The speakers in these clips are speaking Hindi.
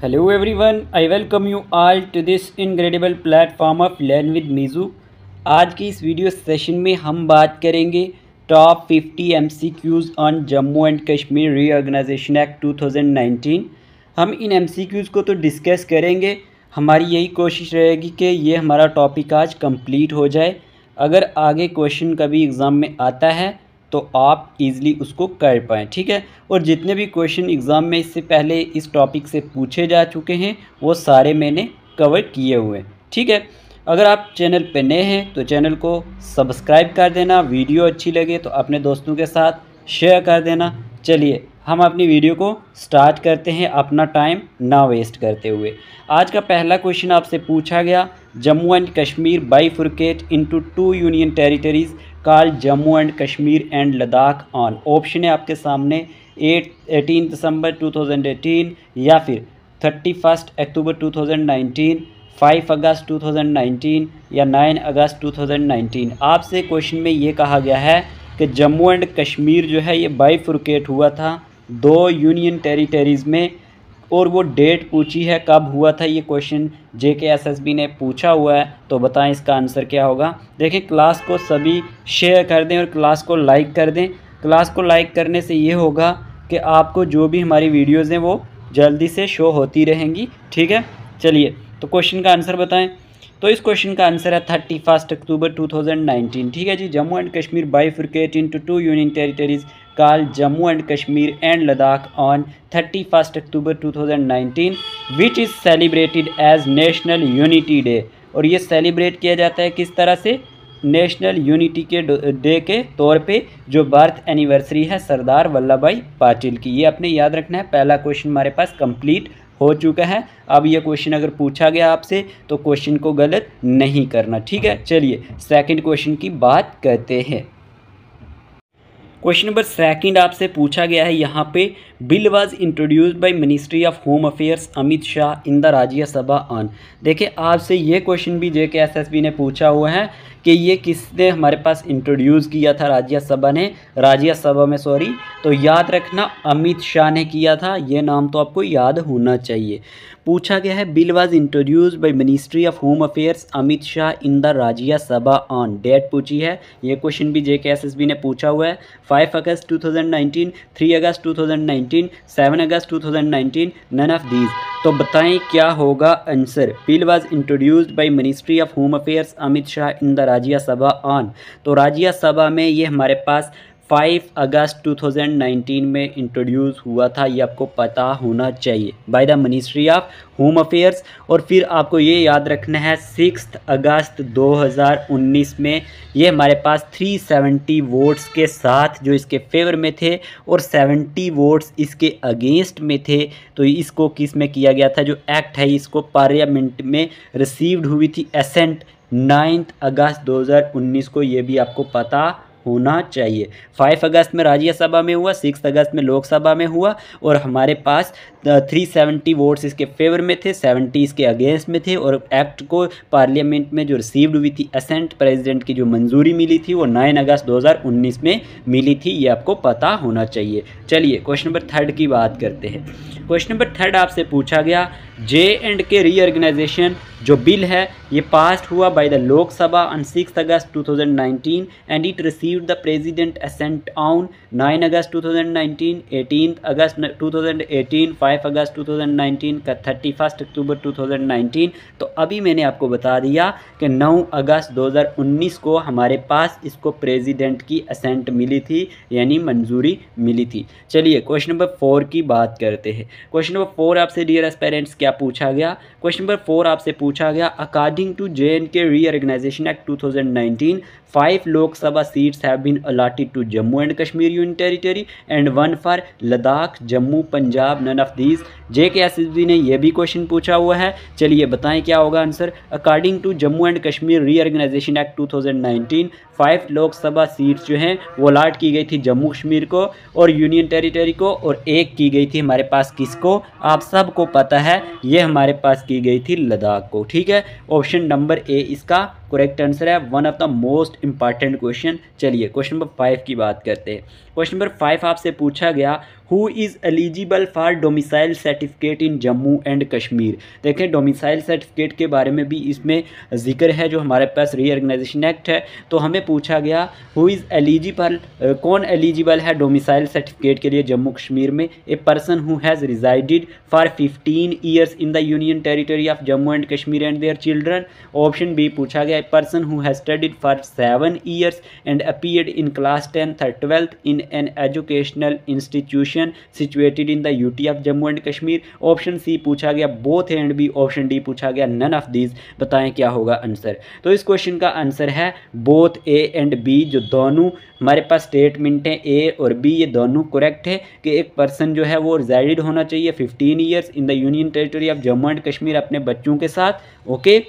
Hello everyone, I welcome you all to this incredible platform of Learn with Mizu। आज की इस वीडियो सेशन में हम बात करेंगे top 50 MCQs on Jammu and Kashmir reorganisation act 2019। हम इन MCQs को तो डिस्कस करेंगे, हमारी यही कोशिश रहेगी कि ये हमारा टॉपिक आज कंप्लीट हो जाए। अगर आगे क्वेश्चन कभी एग्ज़ाम में आता है तो आप इजीली उसको कर पाएँ, ठीक है। और जितने भी क्वेश्चन एग्ज़ाम में इससे पहले इस टॉपिक से पूछे जा चुके हैं वो सारे मैंने कवर किए हुए हैं, ठीक है। अगर आप चैनल पे नए हैं तो चैनल को सब्सक्राइब कर देना, वीडियो अच्छी लगे तो अपने दोस्तों के साथ शेयर कर देना। चलिए हम अपनी वीडियो को स्टार्ट करते हैं अपना टाइम ना वेस्ट करते हुए। आज का पहला क्वेश्चन आपसे पूछा गया, Jammu and Kashmir bifurcate into 2 union territories called Jammu and Kashmir and Ladakh on. Option है आपके सामने 18 दिसंबर 2018 या फिर 31 अक्टूबर 2019, 5 अगस्त 2019 या 9 अगस्त 2019। आपसे क्वेश्चन में ये कहा गया है कि जम्मू एंड कश्मीर जो है ये बाइफुरकेट हुआ था 2 यूनियन टेरिटरीज़ में, और वो डेट पूछी है कब हुआ था। ये क्वेश्चन JKSSB ने पूछा हुआ है, तो बताएं इसका आंसर क्या होगा। देखें, क्लास को सभी शेयर कर दें और क्लास को लाइक कर दें। क्लास को लाइक करने से ये होगा कि आपको जो भी हमारी वीडियोज़ हैं वो जल्दी से शो होती रहेंगी, ठीक है। चलिए तो क्वेश्चन का आंसर बताएं। तो इस क्वेश्चन का आंसर है 31 अक्टूबर 2019, ठीक है जी। Jammu and Kashmir bifurcate into 2 union territories called Jammu and Kashmir and Ladakh on 31 October 2019 which is celebrated as national unity day. और ये सेलिब्रेट किया जाता है किस तरह से? नेशनल यूनिटी के डे के तौर पे, जो बर्थ एनिवर्सरी है सरदार वल्लभ भाई पाटिल की। ये आपने याद रखना है। पहला क्वेश्चन हमारे पास कंप्लीट हो चुका है। अब ये क्वेश्चन अगर पूछा गया आपसे तो क्वेश्चन को गलत नहीं करना, ठीक है। चलिए सेकंड क्वेश्चन की बात करते हैं। क्वेश्चन नंबर सेकंड आपसे पूछा गया है यहाँ पे, bill was introduced by ministry of home affairs Amit Shah in the Rajya Sabha on. देखिए आपसे ये क्वेश्चन भी JKSSB ने पूछा हुआ है कि ये किसने हमारे पास इंट्रोड्यूस किया था राज्यसभा में सॉरी। तो याद रखना अमित शाह ने किया था, ये नाम तो आपको याद होना चाहिए। पूछा गया है bill was introduced by ministry of home affairs Amit Shah in the Rajya Sabha on. Date पूछी है, ये क्वेश्चन भी JKSSB ने पूछा हुआ है। 5 August 2019, 3 August 2019, 7 August 2019, none of these. तो बताएं क्या होगा answer. Bill was introduced by ministry of home affairs Amit Shah in the Rajya Sabha on. तो राज्यसभा में ये हमारे पास 5 अगस्त 2019 में इंट्रोड्यूस हुआ था, ये आपको पता होना चाहिए, by the ministry of home affairs. और फिर आपको ये याद रखना है 6 अगस्त 2019 में ये हमारे पास 370 वोट्स के साथ जो इसके फेवर में थे और 70 वोट्स इसके अगेंस्ट में थे। तो इसको किस में किया गया था, जो एक्ट है इसको पार्लियामेंट में रिसीव्ड हुई थी एसेंट 9 अगस्त 2019 को, ये भी आपको पता होना चाहिए। 5 अगस्त में राज्यसभा में हुआ, 6 अगस्त में लोकसभा में हुआ, और हमारे पास 370 वोट्स इसके फेवर में थे, 70 इसके अगेंस्ट में थे। और एक्ट को पार्लियामेंट में जो रिसीव्ड हुई थी एसेंट, प्रेसिडेंट की जो मंजूरी मिली थी वो 9 अगस्त 2019 में मिली थी, ये आपको पता होना चाहिए। चलिए क्वेश्चन नंबर थर्ड की बात करते हैं। क्वेश्चन नंबर थर्ड आपसे पूछा गया, J&K रीऑर्गेनाइजेशन जो बिल है ये पास्ड हुआ by the Lok Sabha on 6 August 2019 and it received the president assent on 9 August 2019, 18 August 2018, 5 August 2019 का 31 अक्टूबर 2019। तो अभी मैंने आपको बता दिया कि 9 अगस्त 2019 को हमारे पास इसको प्रेसिडेंट की असेंट मिली थी, यानी मंजूरी मिली थी। चलिए क्वेश्चन नंबर 4 की बात करते हैं। क्वेश्चन नंबर 4 आपसे डियर एस्पिरेंट्स क्या पूछा गया। क्वेश्चन नंबर 4 आपसे पूछा गया, according to J&K reorganisation act 2019 5 Lok Sabha seats have been allotted to Jammu and Kashmir union territory and 1 for Ladakh, Jammu, Punjab, none of these. JKSSB ने यह भी क्वेश्चन पूछा हुआ है। चलिए बताएं क्या होगा answer. According to Jammu and Kashmir reorganisation act 2019 5 Lok Sabha seats जो हैं वो अलॉट की गई थी जम्मू कश्मीर को और यूनियन टेरिटरी को, और 1 की गई थी हमारे पास किसको, आप सबको पता है, ये हमारे पास की गई थी लद्दाख को, ठीक है। ऑप्शन नंबर ए इसका करेक्ट आंसर है, one of the most important question. चलिए क्वेश्चन नंबर 5 की बात करते हैं। क्वेश्चन नंबर 5 आपसे पूछा गया, who is eligible for domicile certificate in Jammu and Kashmir. देखें डोमिसाइल सर्टिफिकेट के बारे में भी इसमें जिक्र है जो हमारे पास रीऑर्गेनाइजेशन एक्ट है। तो हमें पूछा गया हु इज़ एलिजिबल, कौन एलिजिबल है डोमिसाइल सर्टिफिकेट के लिए जम्मू कश्मीर में। A person who has resided for 15 years in the union territory of Jammu and Kashmir and their children. Option B पूछा गया, a person who has studied for 7 years and appeared in class 10th or 12th in an educational institution situated in the UT of Jammu and Kashmir। Option C पूछा गया both A and B. Option D पूछा गया नन ऑफ दीज। बताएं क्या होगा आंसर। तो इस क्वेश्चन का आंसर है बोथ ए एंड बी, जो दोनों हमारे पास स्टेटमेंट हैं ए और बी, ये दोनों करेक्ट है कि एक पर्सन जो है वो रिजाइडेड होना चाहिए 15 years in the union territory of Jammu and Kashmir अपने बच्चों के साथ, ओके।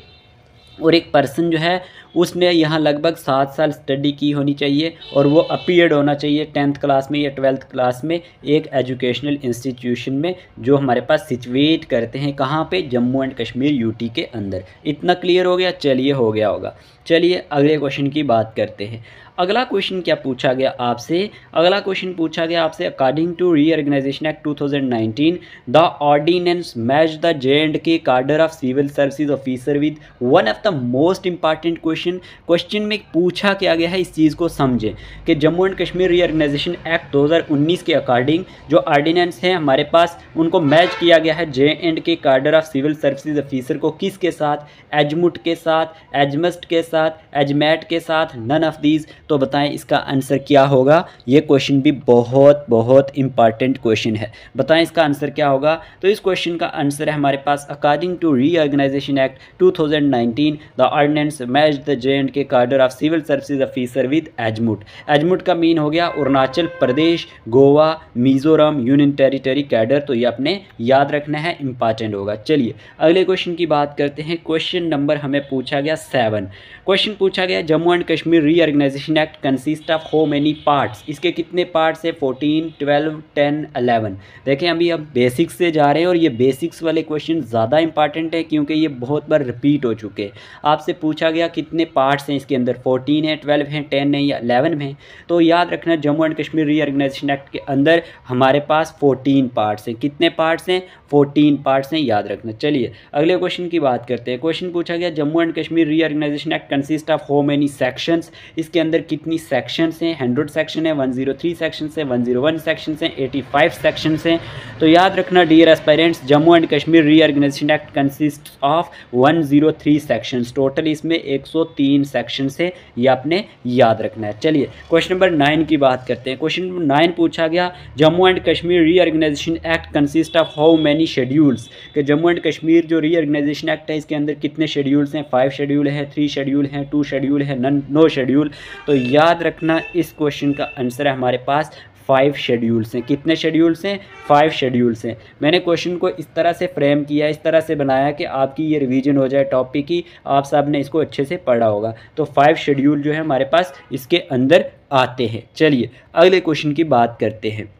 और एक पर्सन जो है उसने यहाँ लगभग 7 साल स्टडी की होनी चाहिए और वो अपीयर्ड होना चाहिए 10th क्लास में या 12th क्लास में एक एजुकेशनल इंस्टीट्यूशन में जो हमारे पास सिचुएट करते हैं कहाँ पे, जम्मू एंड कश्मीर यूटी के अंदर। इतना क्लियर हो गया। चलिए हो गया होगा। चलिए अगले क्वेश्चन की बात करते हैं। अगला क्वेश्चन क्या पूछा गया आपसे, अगला क्वेश्चन पूछा गया आपसे, according to reorganisation act 2019 the ordinance match the J&K cadre of civil services officer with one of the most important question में पूछा क्या गया है, इस चीज़ को समझें कि Jammu and Kashmir reorganisation act 2019 के अकॉर्डिंग जो ऑर्डिनेंस है हमारे पास उनको मैच किया गया है J&K cadre of civil services officer को किसके साथ, एजमुट के साथ, एजमस्ट के साथ, एजमैट के साथ, नन ऑफ दीज। तो बताएं इसका आंसर क्या होगा। ये क्वेश्चन भी बहुत बहुत इंपॉर्टेंट क्वेश्चन है। बताएं इसका आंसर क्या होगा। तो इस क्वेश्चन का आंसर है हमारे पास according to reorganisation act 2019 the ordinance match the J&K cadre of civil services officer with AGMUT. AGMUT का मीन हो गया Arunachal Pradesh, Goa, Mizoram union territory cadre. तो ये आपने याद रखना है, इंपॉर्टेंट होगा। चलिए अगले क्वेश्चन की बात करते हैं। क्वेश्चन नंबर हमें पूछा गया 7। क्वेश्चन पूछा गया Jammu and Kashmir reorganisation act consist of how many parts. इसके कितने पार्ट्स है, 14, 12, 10, 11। देखें अभी अब बेसिक्स से जा रहे हैं और ये बेसिक्स वाले क्वेश्चन ज़्यादा इंपॉर्टेंट है क्योंकि ये बहुत बार रिपीट हो चुके हैं। आपसे पूछा गया कितने पार्ट्स हैं इसके अंदर, 14 है, 12 हैं, 10 है या 11 में। तो याद रखना Jammu and Kashmir reorganisation act के अंदर हमारे पास 14 पार्ट्स हैं। कितने पार्ट्स हैं, 14 पार्ट्स हैं, याद रखना। चलिए अगले क्वेश्चन की बात करते हैं। क्वेश्चन पूछा गया Jammu and Kashmir reorganisation act consist of how many sections. इसके अंदर कितनी सेक्शंस हैं, 100 सेक्शन है, 103 सेक्शंस है, 101 सेक्शंस हैं, 85 सेक्शंस हैं। तो याद रखना dear aspirants Jammu and Kashmir reorganisation act consist of 103 sections. Total इसमें 103 सेक्शंस है, ये आपने याद रखना है। चलिए क्वेश्चन नंबर 9 की बात करते हैं। क्वेश्चन नंबर 9 पूछा गया Jammu and Kashmir reorganisation act consist of how many schedules. कि जम्मू एंड कश्मीर जो रीऑर्गेनाइजेशन एक्ट है इसके अंदर कितने शेड्यूल्स हैं, 5 शेड्यूल है, 3 शेड्यूल हैं, 2 शेड्यूल है, नो शेड्यूल। तो याद रखना इस क्वेश्चन का आंसर है हमारे पास 5 शेड्यूल्स हैं। कितने शेड्यूल्स हैं, 5 शेड्यूल्स हैं। मैंने क्वेश्चन को इस तरह से फ्रेम किया, इस तरह से बनाया कि आपकी ये रिवीजन हो जाए टॉपिक की, आप सब ने इसको अच्छे से पढ़ा होगा। तो 5 शेड्यूल जो है हमारे पास इसके अंदर आते हैं। चलिए अगले क्वेश्चन की बात करते हैं।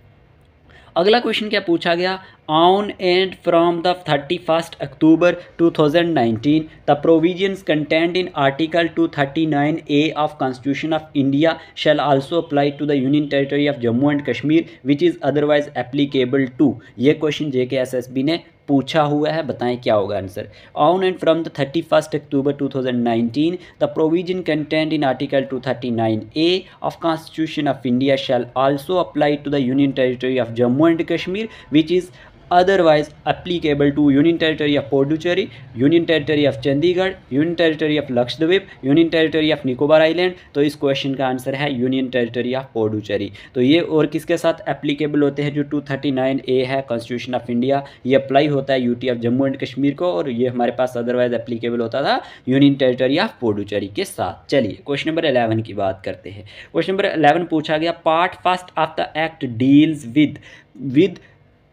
अगला क्वेश्चन क्या पूछा गया, on and from the 31st October 2019 the provisions content in article 239A of constitution of India shall also apply to the union territory of Jammu and Kashmir which is otherwise applicable to. ये क्वेश्चन JKSSB ने पूछा हुआ है। बताएं क्या होगा answer. On and from the 31st October 2019 the provision content in article 239A of constitution of India shall also apply to the union territory of Jammu and Kashmir which is otherwise applicable to Union Territory of Puducherry, Union Territory of Chandigarh, Union Territory of Lakshadweep, Union Territory of Nicobar Island। तो इस क्वेश्चन का आंसर है Union Territory of Puducherry। तो ये और किसके साथ एप्लीकेबल होते हैं, जो 239A है कॉन्स्टिट्यूशन ऑफ इंडिया, ये अप्लाई होता है UT of Jammu and Kashmir को, और ये हमारे पास अदरवाइज एप्लीकेबल होता था यूनियन टेरिटरी ऑफ पुडुचेरी के साथ। चलिए क्वेश्चन नंबर 11 की बात करते हैं। क्वेश्चन नंबर 11 पूछा गया part first of the act deals with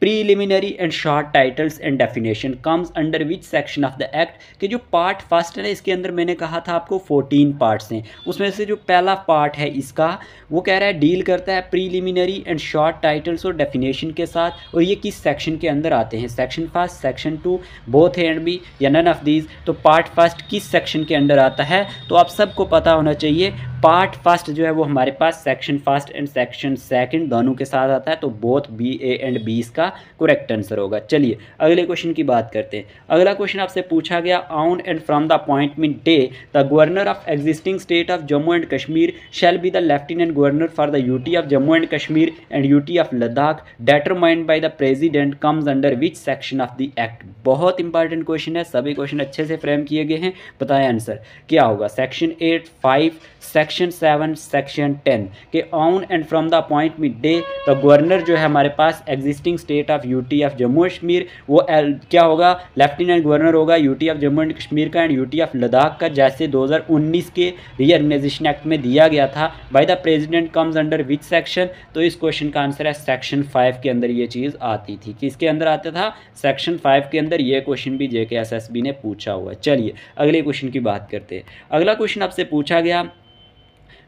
preliminary and short titles and definition comes under which section of the act. कि जो पार्ट फर्स्ट है ना, इसके अंदर मैंने कहा था आपको 14 पार्ट्स हैं, उसमें से जो पहला पार्ट है इसका वो कह रहा है डील करता है प्रीलिमिनरी एंड शॉर्ट टाइटल्स और डेफिनेशन के साथ, और ये किस सेक्शन के अंदर आते हैं, section first, section 2, both A and B या नन ऑफ दीज। तो पार्ट फर्स्ट किस सेक्शन के अंदर आता है, तो आप सबको पता होना चाहिए पार्ट फर्स्ट जो है वो हमारे पास section first and section second दोनों के साथ आता है, तो both B A and B इसका करेक्ट आंसर होगा। चलिए अगले क्वेश्चन की बात करते हैं। अगला क्वेश्चन आपसे पूछा गया, on and from the appointment day the governor of existing state of Jammu and Kashmir shall be the lieutenant governor for the UT of Jammu and Kashmir and UT of Ladakh determined by the president comes under which section of the act. बहुत इंपॉर्टेंट क्वेश्चन है, सभी क्वेश्चन अच्छे से फ्रेम किए गए हैं, बताएं आंसर क्या होगा। सेक्शन 8, 5, सेक्शन 7, सेक्शन 10 के on and from the appointment day तो गवर्नर जो है हमारे पास existing state of UT of Jammu Kashmir वो क्या होगा, लेफ्टिनेंट गवर्नर होगा UT of Jammu and Kashmir का एंड यूटी ऑफ लद्दाख का, जैसे 2019 के रीऑर्गेनाइजेशन एक्ट में दिया गया था। By the president comes under which section, तो इस क्वेश्चन का आंसर है सेक्शन 5 के अंदर ये चीज़ आती थी। किसके अंदर आता था, सेक्शन 5 के अंदर। ये क्वेश्चन भी JKSSB ने पूछा हुआ है। चलिए अगले क्वेश्चन की बात करते हैं। अगला क्वेश्चन आपसे पूछा गया,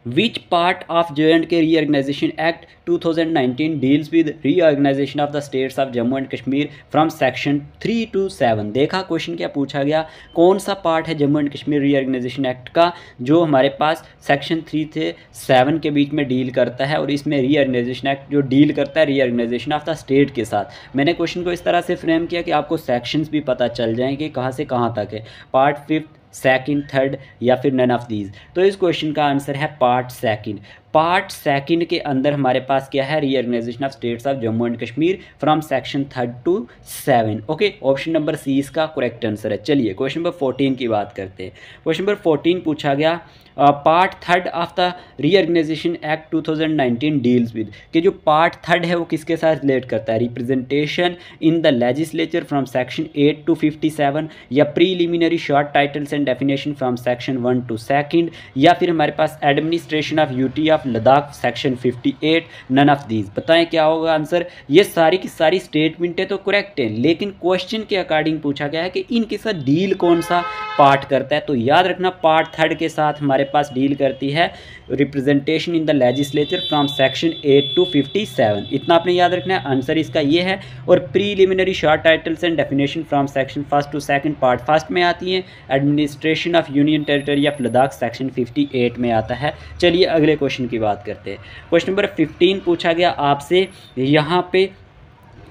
Which part of J&K Reorganization Act 2019 deals with reorganization of the states of Jammu and Kashmir from section 3 to 7। देखा क्वेश्चन क्या पूछा गया, कौन सा पार्ट है Jammu and Kashmir reorganisation act का जो हमारे पास सेक्शन 3 से 7 के बीच में डील करता है, और इसमें रीऑर्गेनाइजेशन एक्ट जो डील करता है रीऑर्गेनाइजेशन ऑफ द स्टेट के साथ। मैंने क्वेश्चन को इस तरह से फ्रेम किया कि आपको सेक्शंस भी पता चल जाएँ कि कहाँ से कहाँ तक है, पार्ट 5, सेकंड, थर्ड या फिर नन ऑफ दीज। तो इस क्वेश्चन का आंसर है पार्ट सेकंड। पार्ट सेकंड के अंदर हमारे पास क्या है, reorganisation of states of Jammu and Kashmir from section 3 to 7। Okay, option number C इसका करेक्ट आंसर है। चलिए क्वेश्चन नंबर 14 की बात करते हैं। क्वेश्चन नंबर 14 पूछा गया, part third of the reorganisation act 2019 deals with, कि जो पार्ट थर्ड है वो किसके साथ रिलेट करता है, representation in the legislature from section 8 to 57, या preliminary short titles and definition from section 1 to 2, या फिर हमारे पास administration of UT of Ladakh section 58, none of these. बताएं क्या होगा आंसर। ये सारी की सारी स्टेटमेंटें तो करेक्ट हैं, लेकिन क्वेश्चन के अकॉर्डिंग पूछा गया है कि इनके साथ डील कौन सा पार्ट करता है। तो याद रखना पार्ट थर्ड के साथ हमारे पास डील करती है representation in the legislature from section 8 to 57। इतना आपने याद रखना है, आंसर इसका ये है। और preliminary short titles and definition from section 1 to 2 part first में आती हैं। Administration of union territory of Ladakh section 58 में आता है। चलिए अगले क्वेश्चन की बात करते हैं। क्वेश्चन नंबर 15 पूछा गया आपसे यहाँ पे,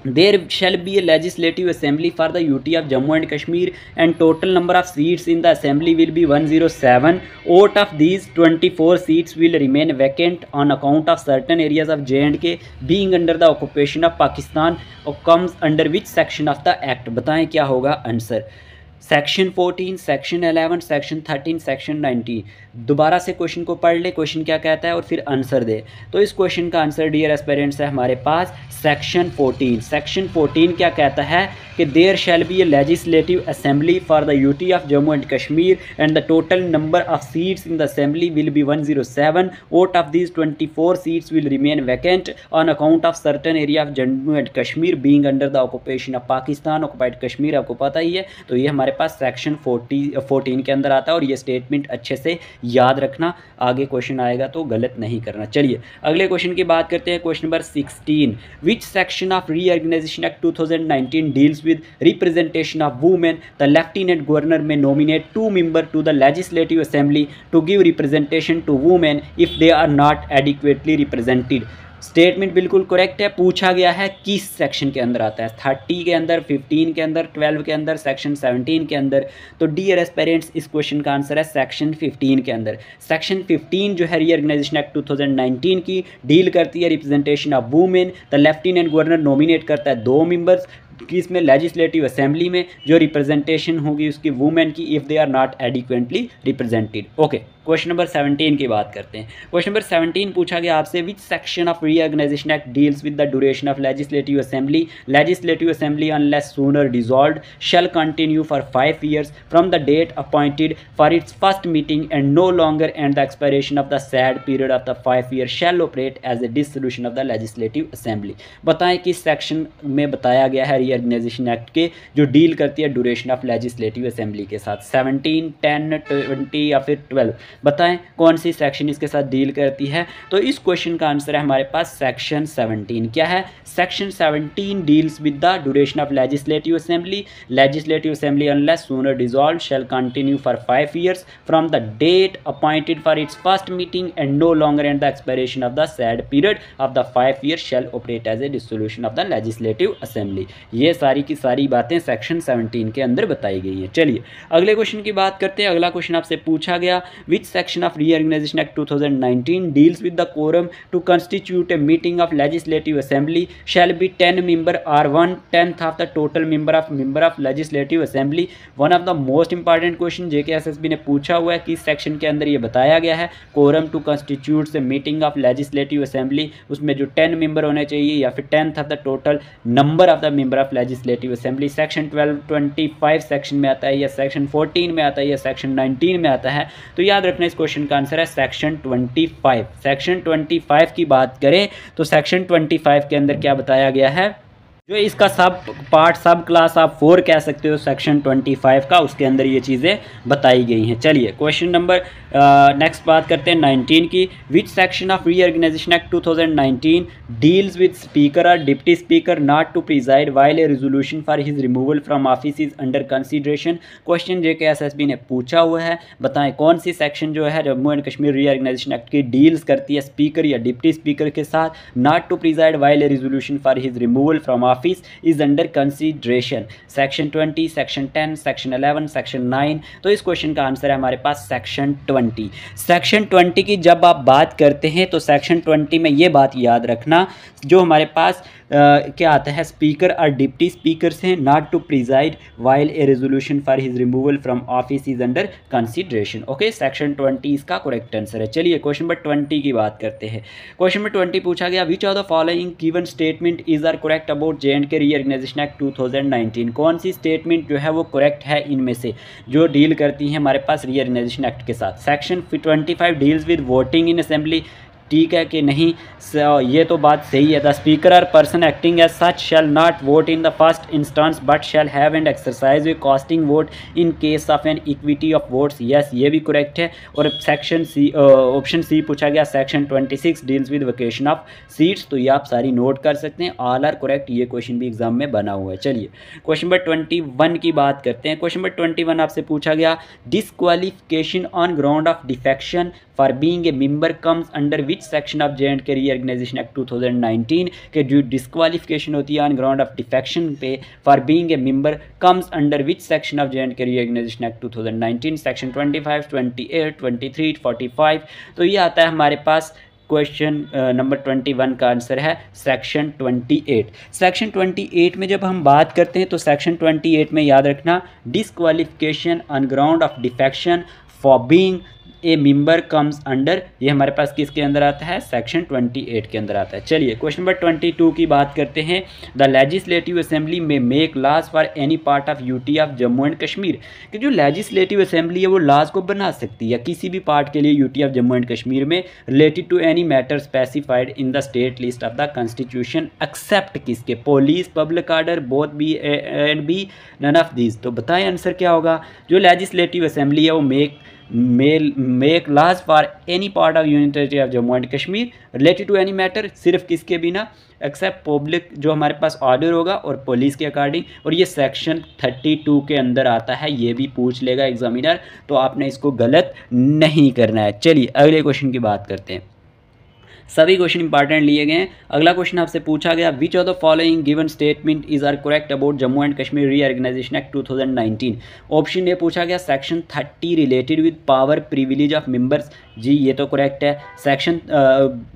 There shall be a legislative assembly for the UT of Jammu and Kashmir and total number of seats in the assembly will be 107. Out of these 24 seats will remain vacant on account of certain areas of J&K being under the occupation of Pakistan or comes under which section of the act। बताएं क्या होगा answer. Section 14, section 11, section 13, section 19। दोबारा से क्वेश्चन को पढ़ ले, क्वेश्चन क्या कहता है और फिर आंसर दे। तो इस क्वेश्चन का आंसर डियर एस्पिरेंट्स है हमारे पास सेक्शन 14। सेक्शन 14 क्या कहता है कि there shall be a legislative assembly for the UT of Jammu and Kashmir and the total number of seats in the assembly will be 107। Out of these 24 seats will remain vacant on account of certain area of Jammu and Kashmir being under the occupation of Pakistan. Occupied Kashmir आपको पता ही है, तो ये हमारे पास सेक्शन 14 के अंदर आता है। और ये स्टेटमेंट अच्छे से याद रखना, आगे क्वेश्चन आएगा तो गलत नहीं करना। चलिए अगले क्वेश्चन की बात करते हैं। Question number 16, which section of reorganisation act 2019 deals with representation of women? The lieutenant governor may nominate 2 members to the legislative assembly to give representation to women if they are not adequately represented। Statement बिल्कुल करेक्ट है। पूछा गया है किस सेक्शन के अंदर आता है, 30 के अंदर, 15 के अंदर, 12 के अंदर, सेक्शन 17 के अंदर। तो डियर एस्पिरेंट्स इस क्वेश्चन का आंसर है सेक्शन 15 के अंदर। सेक्शन 15 जो है रीऑर्गेनाइजेशन एक्ट 2019 की डील करती है representation of women. The lieutenant governor nominate करता है 2 मेंबर्स कि इसमें लेजिस्लेटिव असेंबली में जो रिप्रेजेंटेशन होगी उसकी वुमेन की, if they are not adequately represented. Okay, question number 17 की बात करते हैं। क्वेश्चन नंबर 17 पूछा गया आपसे, which section of reorganisation act deals with the duration of legislative assembly unless sooner dissolved shall continue for 5 years from the date appointed for its first meeting and no longer and the expiration of the said period of the 5 years shall operate as a dissolution of the legislative assembly. बताएं किस सेक्शन में बताया गया है रीऑर्गेनाइजेशन एक्ट के जो डील करती है ड्यूरेशन ऑफ लेजिस्लेटिव असेंबली के साथ, 17, 10, 20 या फिर 12, बताएं कौन सी सेक्शन इसके साथ डील करती है। तो इस क्वेश्चन का आंसर है हमारे पास सेक्शन 17। क्या है? Section 17 deals with the duration of legislative assembly unless sooner dissolved shall continue for 5 years from the date appointed for its first meeting and no longer and the expiration of the said period of the 5 years shall operate as a dissolution of the legislative assembly. ये सारी की सारी बातें सेक्शन 17 के अंदर बताई गई हैं। चलिए अगले क्वेश्चन की बात करते हैं। अगला क्वेश्चन आपसे पूछा गया, विच section of Reorganization Act 2019 deals with the quorum to constitute a meeting of Legislative Assembly shall be 10 member or 1/10 of the total member of Legislative Assembly। One of the most important question JKSSB ने पूछा हुआ है कि सेक्शन के अंदर ये बताया गया है quorum to constitute a meeting of Legislative Assembly, उसमें जो 10 मेंबर होने चाहिए या फिर 10th of the total number of the member of Legislative Assembly। Section 1225 section में आता है या सेक्शन 14 में आता है या सेक्शन 19 में आता है। तो याद रखना इस क्वेश्चन का आंसर है सेक्शन 25। सेक्शन 25 की बात करें तो सेक्शन 25 के अंदर क्या बताया गया है, जो इसका सब क्लास आप 4 कह सकते हो सेक्शन 25 का, उसके अंदर ये चीज़ें बताई गई हैं। चलिए क्वेश्चन नंबर नेक्स्ट बात करते हैं 19 की, which section of reorganisation act 2019 deals with speaker और deputy speaker not to preside while a resolution for his removal from office is under consideration. Question JKSSB ने पूछा हुआ है, बताएं कौन सी सेक्शन जो है Jammu and Kashmir reorganisation act की डील्स करती है स्पीकर या डिप्टी स्पीकर के साथ not to preside while a resolution for his removal from office is under consideration. Section 20, section 10, section 11, section 9। तो इस क्वेश्चन का आंसर है हमारे पास सेक्शन 20। सेक्शन 20 की जब आप बात करते हैं तो सेक्शन 20 में ये बात याद रखना, जो हमारे पास क्या आता है, स्पीकर और डिप्टी स्पीकर से not to preside while a resolution for his removal from office is under consideration. Okay, section 20 इसका करेक्ट आंसर है। चलिए क्वेश्चन नंबर 20 की बात करते हैं। क्वेश्चन नंबर 20 पूछा गया, which of the following given statement is are correct about J&K reorganisation act 2019। कौन सी स्टेटमेंट जो है वो करेक्ट है इनमें से जो डील करती हैं हमारे पास रीऑर्गेनाइजेशन एक्ट के साथ। Section 25 deals with voting in assembly, ठीक है कि नहीं, ये तो बात सही है। द स्पीकर और person acting as such shall not vote in the first instance but shall have and exercise a casting vote in case of an equity of votes. Yes, ये भी करेक्ट है। और सेक्शन सी, ऑप्शन सी पूछा गया, section 26 deals with vacation of seats. तो ये आप सारी नोट कर सकते हैं, ऑल आर करेक्ट। ये क्वेश्चन भी एग्जाम में बना हुआ है। चलिए क्वेश्चन नंबर 21 की बात करते हैं। क्वेश्चन नंबर 21 आपसे पूछा गया, disqualification on ground of defection for being a member comes under which section of J&K reorganisation act 2019 के जो डिस्क्वालिफिकेशन होती है ऑन ग्राउंड ऑफ डिफेक्शन पे for being a member comes under which section of J&K reorganisation act 2019। Section 25, 28, 23, 45। तो ये आता है हमारे पास क्वेश्चन नंबर 21 का आंसर है सेक्शन 28। सेक्शन 28 में जब हम बात करते हैं तो सेक्शन 28 में याद रखना, disqualification on ground of defection for being a member comes under, ये हमारे पास किसके अंदर आता है, सेक्शन 28 के अंदर आता है। चलिए क्वेश्चन नंबर 22 की बात करते हैं। द लेजिस्लेटिव असेंबली में make laws for any part of UT of Jammu and Kashmir. कि जो लेजिस्लेटिव असेंबली है वो लॉज को बना सकती है किसी भी पार्ट के लिए UT of Jammu and Kashmir में related to any matter specified in the state list of the constitution except किसके, police, public order, both B and B, none of these. तो बताएं आंसर क्या होगा। जो लेजिस्लेटिव असेंबली है वो make laws for any part of union territory of Jammu and Kashmir related to any matter, सिर्फ किसके बिना, एक्सेप्ट पब्लिक जो हमारे पास ऑर्डर होगा और पुलिस के अकॉर्डिंग। और ये सेक्शन 32 के अंदर आता है, ये भी पूछ लेगा एग्जामिनर, तो आपने इसको गलत नहीं करना है। चलिए अगले क्वेश्चन की बात करते हैं। सभी क्वेश्चन इंपॉर्टेंट लिए गए हैं। अगला क्वेश्चन आपसे पूछा गया, which of the following given statement is are correct about Jammu and Kashmir reorganisation act 2019। Option A पूछा गया section 30 related with power privilege of members, जी ये तो करेक्ट है। सेक्शन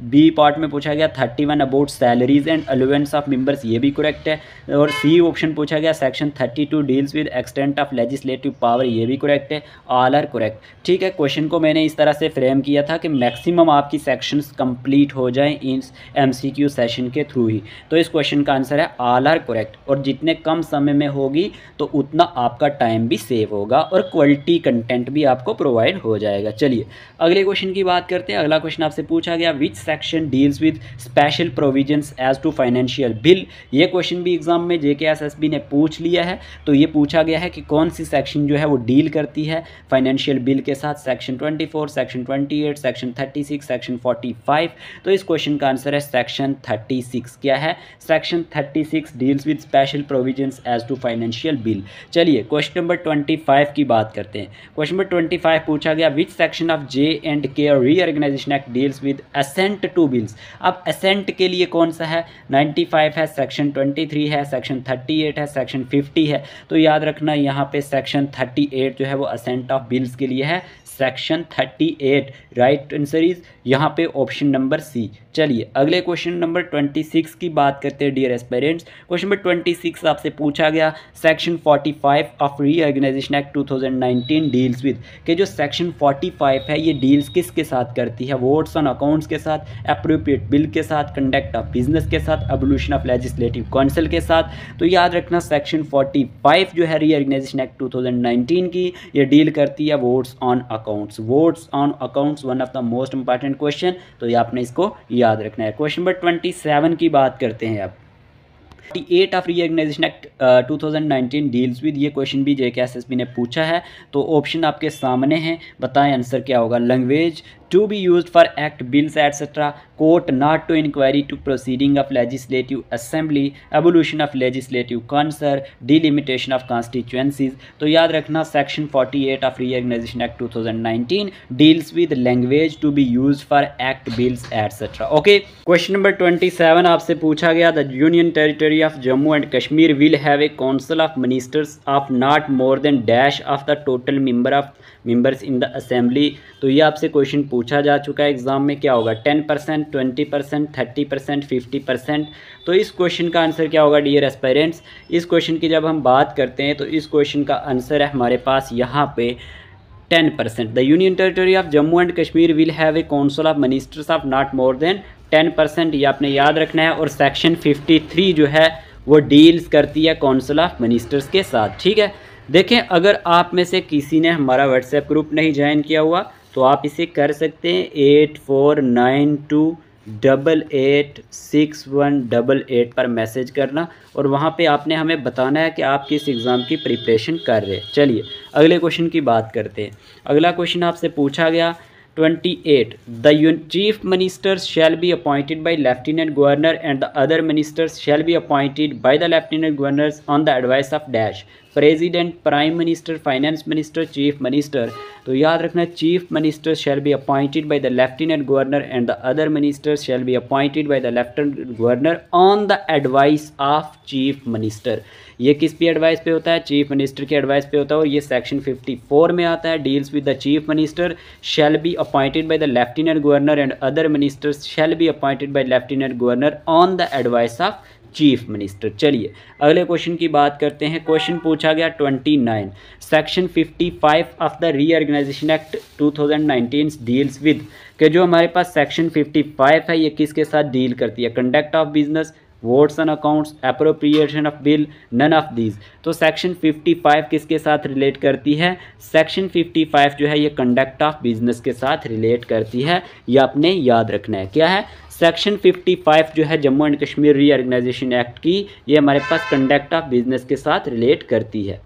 बी पार्ट में पूछा गया 31 about salaries and allowance of members, ये भी करेक्ट है। और सी ऑप्शन पूछा गया section 32 deals with extent of legislative power, ये भी करेक्ट है। All are correct. ठीक है, क्वेश्चन को मैंने इस तरह से फ्रेम किया था कि मैक्सिमम आपकी सेक्शंस कंप्लीट हो जाएं इस एमसीक्यू सेशन के थ्रू ही। तो इस क्वेश्चन का आंसर है ऑल आर करेक्ट। और जितने कम समय में होगी तो उतना आपका टाइम भी सेव होगा और क्वालिटी कंटेंट भी आपको प्रोवाइड हो जाएगा। चलिए अगले क्वेश्चन की बात करते हैं। अगला क्वेश्चन आपसे पूछा गया, which section deals with special provisions as to financial bill. ये क्वेश्चन भी एग्जाम में JKSSB ने पूछ लिया है। तो ये पूछा गया है कि कौन सी सेक्शन जो है वो डील करती है फाइनेंशियल बिल के साथ, सेक्शन 24, सेक्शन 28, सेक्शन 36, सेक्शन 45। तो इस क्वेश्चन का आंसर है सेक्शन 36। क्या है? Section 36 deals with special provisions as to financial bill. चलिए क्वेश्चन नंबर 25 की बात करते हैं। क्वेश्चन नंबर 25 पूछा गया, which section of J&K reorganisation act deals with assent to bills. अब असेंट के लिए कौन सा है? 95 है, सेक्शन 23 है, सेक्शन 38 है, सेक्शन 50 है। तो याद रखना यहाँ पे सेक्शन 38 जो है वो असेंट ऑफ बिल्स के लिए है, सेक्शन 38। राइट आंसर इज यहाँ पे ऑप्शन नंबर सी। चलिए अगले क्वेश्चन नंबर 26 की बात करते हैं डियर एस्पिरेंट्स। क्वेश्चन नंबर 26 आपसे पूछा गया, section 45 of reorganisation act 2019 deals with, कि जो सेक्शन 45 है ये डील्स किसके साथ करती है? वोट्स ऑन अकाउंट्स के साथ, अप्रोप्रिएट बिल के साथ, कंडक्ट ऑफ बिजनेस के साथ, एबोल्यूशन ऑफ लेजिस्लेटिव काउंसिल के साथ। तो याद रखना सेक्शन 45 जो है रीऑर्गेनाइजेशन एक्ट 2019 की, ये डील करती है votes on accounts. Votes on accounts one of the most important question, तो ये आपने इसको याद रखना है। क्वेश्चन नंबर 27 की बात करते हैं अब। 48 of reorganisation act 2019 deals with, ये क्वेश्चन भी JKSSB ने पूछा है। तो ऑप्शन आपके सामने हैं, बताएं आंसर क्या होगा। Language to be used for act bills etcetera, court not to inquiry to proceeding of legislative assembly, evolution of legislative council, delimitation of constituencies. तो याद रखना section 48 of reorganisation act 2019 deals with language to be used for act bills etcetera. Okay, question number 27 आपसे पूछा गया, the union territory of Jammu and Kashmir will have a council of ministers of not more than dash of the total members in the assembly. तो ये आपसे क्वेश्चन पूछा जा चुका है एग्जाम में, क्या होगा? 10%, 20%, 30%, 50%। तो इस क्वेश्चन का आंसर क्या होगा डियर एस्पायरेंट्स? इस क्वेश्चन की जब हम बात करते हैं तो इस क्वेश्चन का आंसर है हमारे पास यहाँ पे 10%। The union territory of Jammu and Kashmir will have a council of ministers of not more than 10%, ये आपने याद रखना है। और सेक्शन 53 जो है वो डील्स करती है काउंसिल ऑफ मिनिस्टर्स के साथ। ठीक है, देखें अगर आप में से किसी ने हमारा व्हाट्सएप ग्रुप नहीं ज्वाइन किया हुआ तो आप इसे कर सकते हैं 8492886188 पर मैसेज करना, और वहाँ पे आपने हमें बताना है कि आप किस एग्ज़ाम की प्रिपरेशन कर रहे हैं। चलिए अगले क्वेश्चन की बात करते हैं। अगला क्वेश्चन आपसे पूछा गया 28, the chief ministers shall be appointed by lieutenant governor and the other ministers shall be appointed by the lieutenant governors on the advice of dash, president, prime minister, finance minister, chief minister. तो याद रखना chief minister shall be appointed by the lieutenant governor and the other ministers shall be appointed by the lieutenant governor on the advice of chief minister. ये किस पे एडवाइस पे होता है? चीफ मिनिस्टर के एडवाइस पे होता है, और ये सेक्शन 54 में आता है। Deals with the chief minister shall be appointed by the lieutenant governor and other ministers shall be appointed by lieutenant governor on the advice of chief minister. चलिए अगले क्वेश्चन की बात करते हैं। क्वेश्चन पूछा गया 29, section 55 of the reorganisation act 2019 deals with, कि जो हमारे पास सेक्शन 55 है ये किसके साथ डील करती है? Conduct of business, votes on accounts, appropriation of bill, none of these. तो सेक्शन 55 किसके साथ रिलेट करती है? सेक्शन 55 जो है ये कंडक्ट ऑफ बिजनेस के साथ रिलेट करती है, ये आपने याद रखना है। क्या है? सेक्शन 55 जो है Jammu and Kashmir reorganisation act की, ये हमारे पास कंडक्ट ऑफ बिजनेस के साथ रिलेट करती है।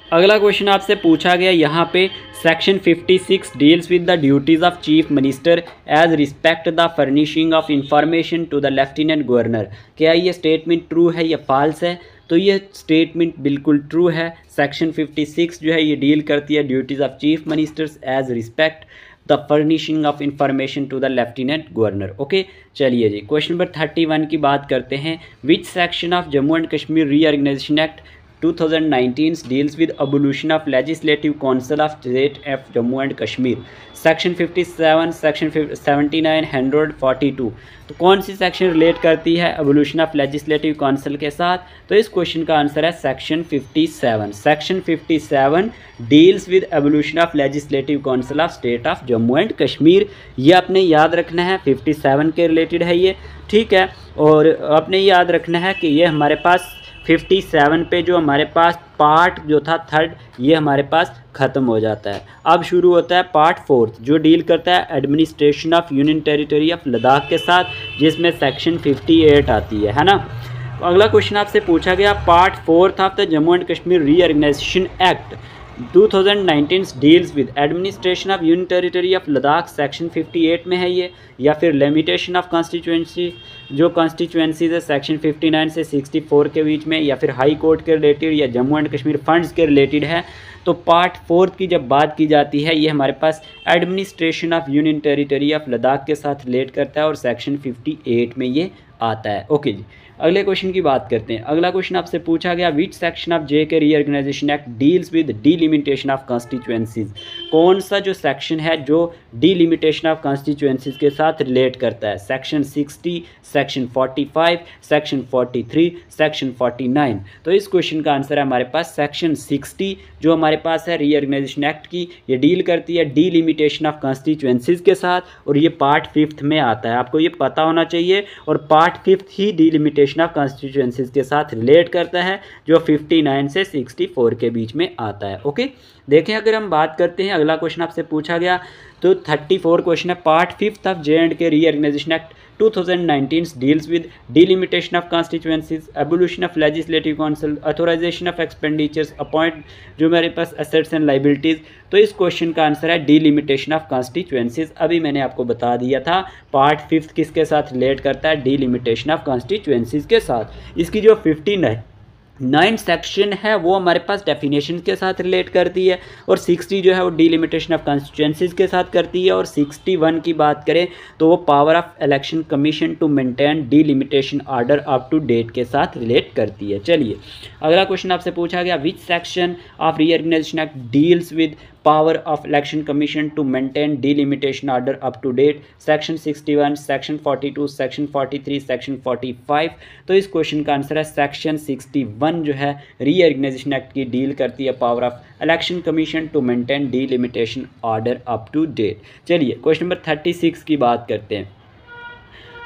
अगला क्वेश्चन आपसे पूछा गया यहाँ पे, section 56 deals with the duties of chief minister as respect the furnishing of information to the lieutenant governor. क्या ये स्टेटमेंट ट्रू है या फॉल्स है? तो ये स्टेटमेंट बिल्कुल ट्रू है। सेक्शन 56 जो है ये डील करती है duties of chief ministers as respect the furnishing of information to the lieutenant governor. Okay, चलिए जी क्वेश्चन नंबर 31 की बात करते हैं। Which section of Jammu and Kashmir reorganisation act 2019 deals with abolition of legislative council of state of Jammu and Kashmir, section 57, section 79, 142। तो कौन सी सेक्शन रिलेट करती है एवोल्यूशन ऑफ लेजिस्लेटिव काउंसिल के साथ? तो इस क्वेश्चन का आंसर है section 57। Section 57 deals with evolution of legislative council of state of Jammu and Kashmir. ये आपने याद रखना है, 57 के रिलेटेड है ये, ठीक है। और आपने याद रखना है कि ये हमारे पास 57 पे जो हमारे पास पार्ट जो था थर्ड, ये हमारे पास ख़त्म हो जाता है। अब शुरू होता है पार्ट फोर्थ जो डील करता है administration of union territory of Ladakh के साथ, जिसमें सेक्शन 58 आती है ना। अगला क्वेश्चन आपसे पूछा गया part fourth of the Jammu and Kashmir reorganisation act 2019 deals with administration of union territory of Ladakh, section 58 में है ये, या फिर लिमिटेशन ऑफ कॉन्स्टिट्यूएंसी जो कॉन्स्टिट्यूएंसीज है सेक्शन 59 से 64 के बीच में, या फिर हाई कोर्ट के रिलेटेड या जम्मू एंड कश्मीर फंड्स के रिलेटेड है। तो पार्ट फोर्थ की जब बात की जाती है ये हमारे पास administration of union territory of Ladakh के साथ रिलेट करता है और सेक्शन 58 में ये आता है। ओके जी, अगले क्वेश्चन की बात करते हैं। अगला क्वेश्चन आपसे पूछा गया which section of JK reorganisation act deals with delimitation of constituencies. कौन सा जो सेक्शन है जो डीलिमिटेशन ऑफ कॉन्स्टिट्यूएंसीज के साथ रिलेट करता है? Section 60, section 45, section 43, section 49। तो इस क्वेश्चन का आंसर है हमारे पास सेक्शन 60 जो हमारे पास है रीऑर्गेनाइजेशन एक्ट की, ये डील करती है डीलिमिटेशन ऑफ कॉन्स्टिट्यूएंसीज के साथ, और ये पार्ट 5 में आता है, आपको ये पता होना चाहिए। और part 5 he delimitation of constituencies के साथ रिलेट करता है जो 59 से 64 के बीच में आता है। ओके, देखें अगर हम बात करते हैं अगला क्वेश्चन आपसे पूछा गया तो 34 क्वेश्चन है part 5 of J&K reorganisation act 2019 deals with delimitation of constituencies, abolition of legislative council, authorisation of expenditures, appoint जो मेरे पास एसेट्स एंड लाइबिलिटीज़। तो इस क्वेश्चन का आंसर है डिलिमिटेशन ऑफ कॉन्स्टिट्यूएंसीज। अभी मैंने आपको बता दिया था पार्ट 5 किसके साथ रिलेट करता है? डिलिमिटेशन ऑफ कॉन्स्टिट्यूएंसीज के साथ। इसकी जो 59 सेक्शन है वो हमारे पास डेफिनेशन के साथ रिलेट करती है, और 60 जो है वो डिलिमिटेशन ऑफ कॉन्स्टिट्यूएंसीज के साथ करती है, और 61 की बात करें तो वो power of election commission to maintain delimitation order up to date के साथ रिलेट करती है। चलिए अगला क्वेश्चन आपसे पूछा गया which section of reorganisation act deals with power of election commission to maintain delimitation order up to date, section 61, section 42, section 43, section 45। तो इस क्वेश्चन का आंसर है सेक्शन 61 जो है रीऑर्गेनाइजेशन एक्ट की डील करती है power of election commission to maintain delimitation order up to date. चलिए क्वेश्चन नंबर 36 की बात करते हैं।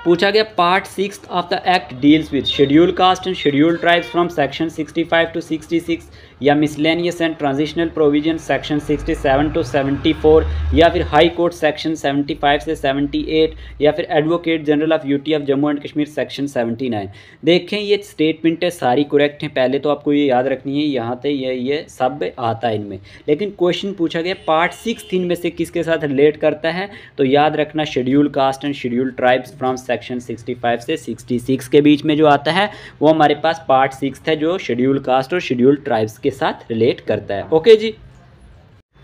पूछा गया part 6 of the act deals with schedule caste and schedule tribes from section 65 to 66, या miscellaneous and transitional provision section 67 to 74, या फिर हाई कोर्ट सेक्शन 75 से 78, या फिर advocate general of UT of Jammu and Kashmir section 79। देखें ये स्टेटमेंट है सारी करेक्ट हैं, पहले तो आपको ये याद रखनी है, यहाँ पे ये सब आता है इनमें, लेकिन क्वेश्चन पूछा गया पार्ट 6 इनमें से किसके साथ रिलेट करता है? तो याद रखना schedule caste and schedule tribes from section 65 से 66 के बीच में जो आता है वो हमारे पास पार्ट 6 है जो शेड्यूल कास्ट और शेड्यूल ट्राइब्स के साथ रिलेट करता है। ओके जी,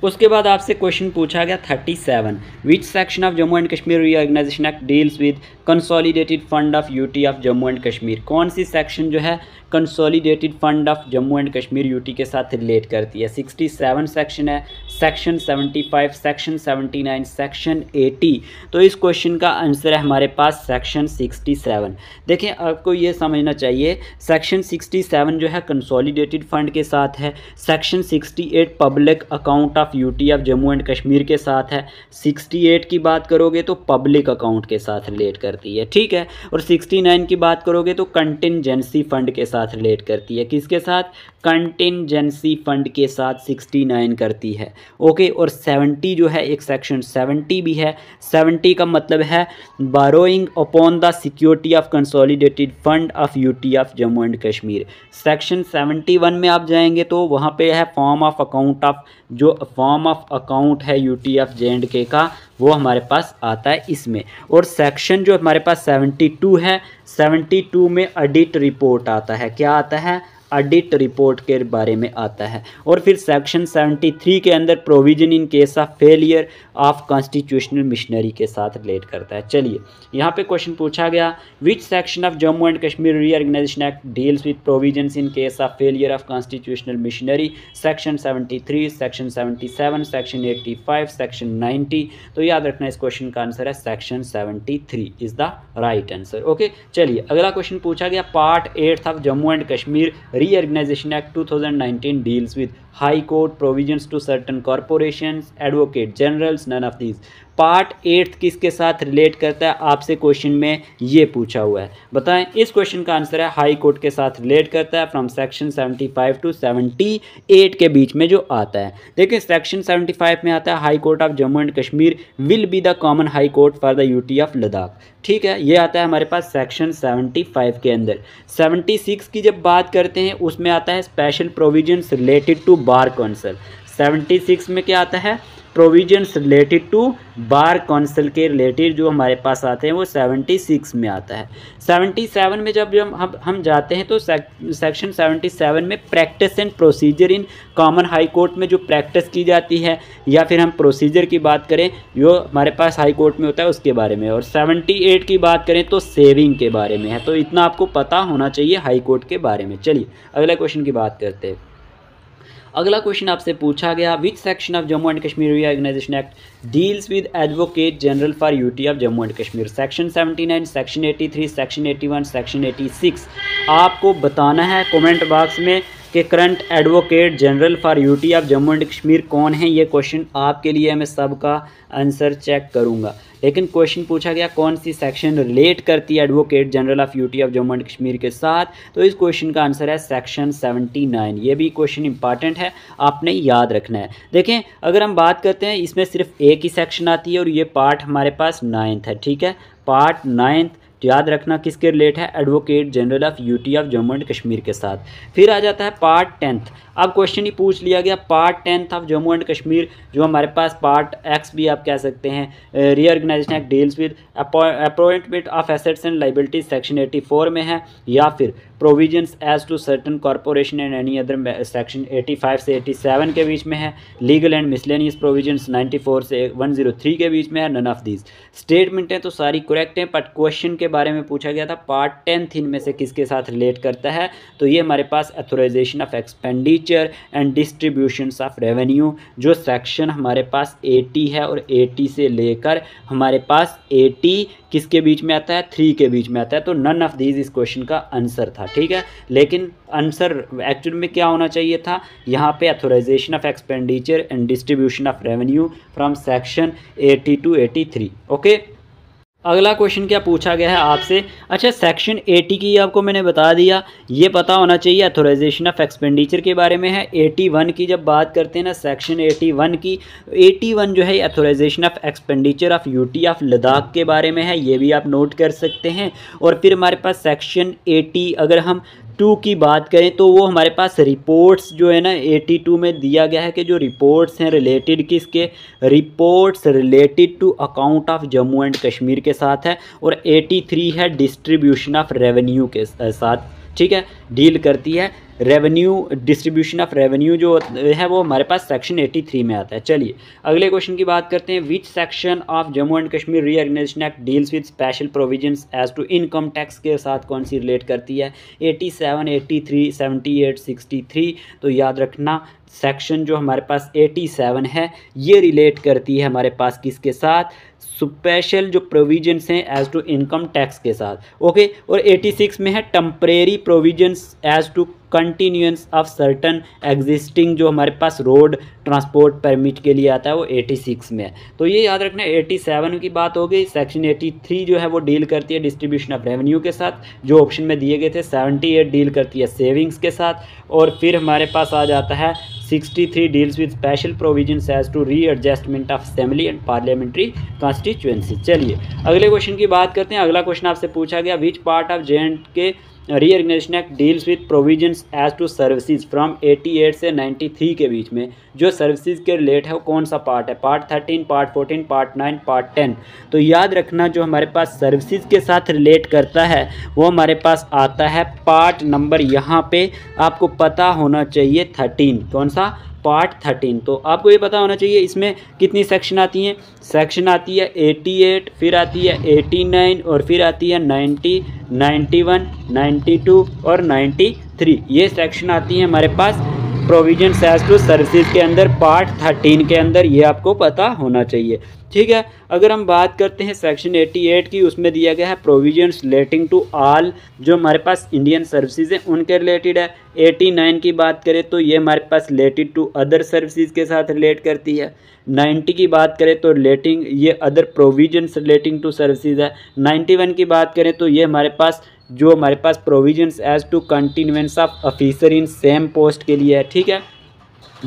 उसके बाद आपसे क्वेश्चन पूछा गया 37 which section of Jammu and Kashmir reorganisation act deals with consolidated fund of UT of Jammu and Kashmir. कौन सी सेक्शन जो है consolidated fund of Jammu and Kashmir UT के साथ रिलेट करती है? 67 सेक्शन है, सेक्शन 75, सेक्शन 79, सेक्शन 80। तो इस क्वेश्चन का आंसर है हमारे पास सेक्शन 67। देखें आपको ये समझना चाहिए सेक्शन 67 जो है कंसोलिडेटेड फंड के साथ है, section 68 public account of UT of Jammu and Kashmir के साथ है, 68 की बात करोगे तो पब्लिक अकाउंट के साथ रिलेट करती है, ठीक है। और 69 की बात करोगे तो कंटिंजेंसी फंड के साथ रिलेट करती है। किसके साथ? कंटिंजेंसी फंड के साथ 69 करती है। ओके, और 70 जो है एक सेक्शन 70 भी है। 70 का मतलब है burrowing upon the security of consolidated fund of UT of Jammu and Kashmir. Section 71 में आप जाएंगे तो वहाँ पे है फॉर्म ऑफ अकाउंट ऑफ, जो फॉर्म ऑफ अकाउंट है यूटी ऑफ J&K का वो हमारे पास आता है इसमें। और सेक्शन जो हमारे पास 72 है, 72 में ऑडिट रिपोर्ट आता है। क्या आता है? ऑडिट रिपोर्ट के बारे में आता है। और फिर सेक्शन 73 के अंदर provision in case of failure of constitutional missionary के साथ रिलेट करता है। चलिए यहाँ पे क्वेश्चन पूछा गया, which section of Jammu and Kashmir reorganisation act deals with provisions in case of failure of constitutional machinery? Section 73, section 77, section 85, section 90। तो याद रखना इस क्वेश्चन का आंसर है section 73 is the right answer. Okay, चलिए अगला क्वेश्चन पूछा गया, part 8 of Jammu and Kashmir reorganisation act 2019 deals with high court provisions to certain corporations, advocate generals, none of these. Part 8 किसके साथ रिलेट करता है, आपसे क्वेश्चन में ये पूछा हुआ है, बताएं। इस क्वेश्चन का आंसर है हाई कोर्ट के साथ रिलेट करता है, फ्रॉम सेक्शन 75 टू 78 के बीच में जो आता है। देखिए सेक्शन 75 में आता है high court of Jammu and Kashmir will be the common high court for the UT of Ladakh. ठीक है, ये आता है हमारे पास सेक्शन 75 के अंदर। 76 की जब बात करते हैं उसमें आता है special provisions related to bar council. 76 में क्या आता है, provisions related to bar council के रिलेटेड जो हमारे पास आते हैं वो 76 में आता है। 77 में जब हम जाते हैं तो सेक्शन 77 में practice and procedure in common high court में जो प्रैक्टिस की जाती है या फिर हम प्रोसीजर की बात करें जो हमारे पास हाई कोर्ट में होता है उसके बारे में। और 78 की बात करें तो सेविंग के बारे में है। तो इतना आपको पता होना चाहिए हाई कोर्ट के बारे में। चलिए अगले क्वेश्चन की बात करते हैं। अगला क्वेश्चन आपसे पूछा गया, which section of Jammu and Kashmir reorganisation act deals with advocate general for UT of Jammu and Kashmir? Section 79, section 83, section 81, section 86। आपको बताना है कमेंट बॉक्स में कि current advocate general for UT of Jammu and Kashmir कौन है। ये क्वेश्चन आपके लिए मैं सबका आंसर चेक करूंगा, लेकिन क्वेश्चन पूछा गया कौन सी सेक्शन रिलेट करती है advocate general of UT of Jammu and Kashmir के साथ। तो इस क्वेश्चन का आंसर है सेक्शन 79। ये भी क्वेश्चन इंपॉर्टेंट है, आपने याद रखना है। देखें अगर हम बात करते हैं इसमें सिर्फ एक ही सेक्शन आती है और ये पार्ट हमारे पास 9th है। ठीक है, पार्ट 9th याद रखना किसके रिलेट है, advocate general of UT of Jammu and Kashmir के साथ। फिर आ जाता है पार्ट 10th। अब क्वेश्चन ही पूछ लिया गया part 10th of Jammu and Kashmir जो हमारे पास पार्ट एक्स भी आप कह सकते हैं, reorganisation act deals with appointment of assets and liabilities section 84 में है, या फिर provisions as to certain corporation and any other section 85 से 87 के बीच में है, लीगल एंड मिसलेनियस प्रोविजंस 94 से 103 के बीच में है। नन ऑफ दीज स्टेटमेंटें तो सारी करेक्ट हैं, बट क्वेश्चन के बारे में पूछा गया था पार्ट 10th इनमें से किसके साथ रिलेट करता है। तो ये हमारे पास authorisation of expenditure and distributions of revenue जो सेक्शन हमारे पास 80 है और 80 से लेकर हमारे पास 80 किसके बीच में आता है, 3 के बीच में आता है। तो नन ऑफ दीज इस क्वेश्चन का आंसर था। ठीक है, लेकिन आंसर एक्चुअल में क्या होना चाहिए था, यहाँ पे authorisation of expenditure and distribution of revenue from section 80 to 83। Okay, अगला क्वेश्चन क्या पूछा गया है आपसे। अच्छा, सेक्शन 80 की आपको मैंने बता दिया, ये पता होना चाहिए अथोराइजेशन ऑफ एक्सपेंडिचर के बारे में है। 81 की जब बात करते हैं ना, सेक्शन 81 की, 81 जो है authorisation of expenditure of UT of Ladakh के बारे में है, ये भी आप नोट कर सकते हैं। और फिर हमारे पास सेक्शन 80 अगर हम 2 की बात करें तो वो हमारे पास रिपोर्ट्स जो है ना 82 में दिया गया है कि जो रिपोर्ट्स हैं रिलेटेड किसके, reports related to account of Jammu and Kashmir के साथ है। और 83 है डिस्ट्रीब्यूशन ऑफ रेवेन्यू के साथ। ठीक है, डील करती है रेवेन्यू, डिस्ट्रीब्यूशन ऑफ रेवेन्यू जो है वो हमारे पास सेक्शन 83 में आता है। चलिए अगले क्वेश्चन की बात करते हैं, which section of Jammu and Kashmir reorganisation act deals with special provisions as to income tax के साथ कौन सी रिलेट करती है? 87, 83, 78, 63। तो याद रखना सेक्शन जो हमारे पास 87 है ये रिलेट करती है हमारे पास किसके साथ, स्पेशल जो प्रोविजंस हैं एज टू इनकम टैक्स के साथ। ओके, और 86 में है temporary provisions as to continuance of certain existing जो हमारे पास रोड ट्रांसपोर्ट परमिट के लिए आता है वो 86 में है। तो ये याद रखना 87 की बात हो गई। सेक्शन 83 जो है वो डील करती है डिस्ट्रीब्यूशन ऑफ रेवेन्यू के साथ जो ऑप्शन में दिए गए थे। 78 डील करती है सेविंग्स के साथ। और फिर हमारे पास आ जाता है 63 deals with special provisions as to readjustment of assembly and parliamentary constituency. चलिए अगले क्वेश्चन की बात करते हैं। अगला क्वेश्चन आपसे पूछा गया, which part of J&K reorganisation act deals with provisions as to services from 88 से 93 के बीच में जो सर्विसेज के रिलेट है वो कौन सा पार्ट है, पार्ट 13, पार्ट 14, पार्ट 9, पार्ट 10। तो याद रखना जो हमारे पास सर्विसेज के साथ रिलेट करता है वो हमारे पास आता है पार्ट नंबर, यहाँ पे आपको पता होना चाहिए 13, कौन सा, पार्ट 13। तो आपको ये पता होना चाहिए इसमें कितनी सेक्शन आती हैं, सेक्शन आती है 88, फिर आती है 89 और फिर आती है 90, 91, 92 और 93, ये सेक्शन आती हैं हमारे पास प्रोविजंस एज टू सर्विसेज के अंदर, पार्ट 13 के अंदर, ये आपको पता होना चाहिए। ठीक है, अगर हम बात करते हैं सेक्शन 88 की, उसमें दिया गया है प्रोविजंस रिलेटिंग टू ऑल, जो हमारे पास इंडियन सर्विसेज हैं उनके रिलेटेड है। 89 की बात करें तो ये हमारे पास रिलेटेड टू अदर सर्विसेज के साथ रिलेट करती है। 90 की बात करें तो रिलेटिंग, ये other provisions relating to services है। 91 की बात करें तो ये हमारे पास जो हमारे पास provisions as to continuance of officer in same post के लिए है। ठीक है,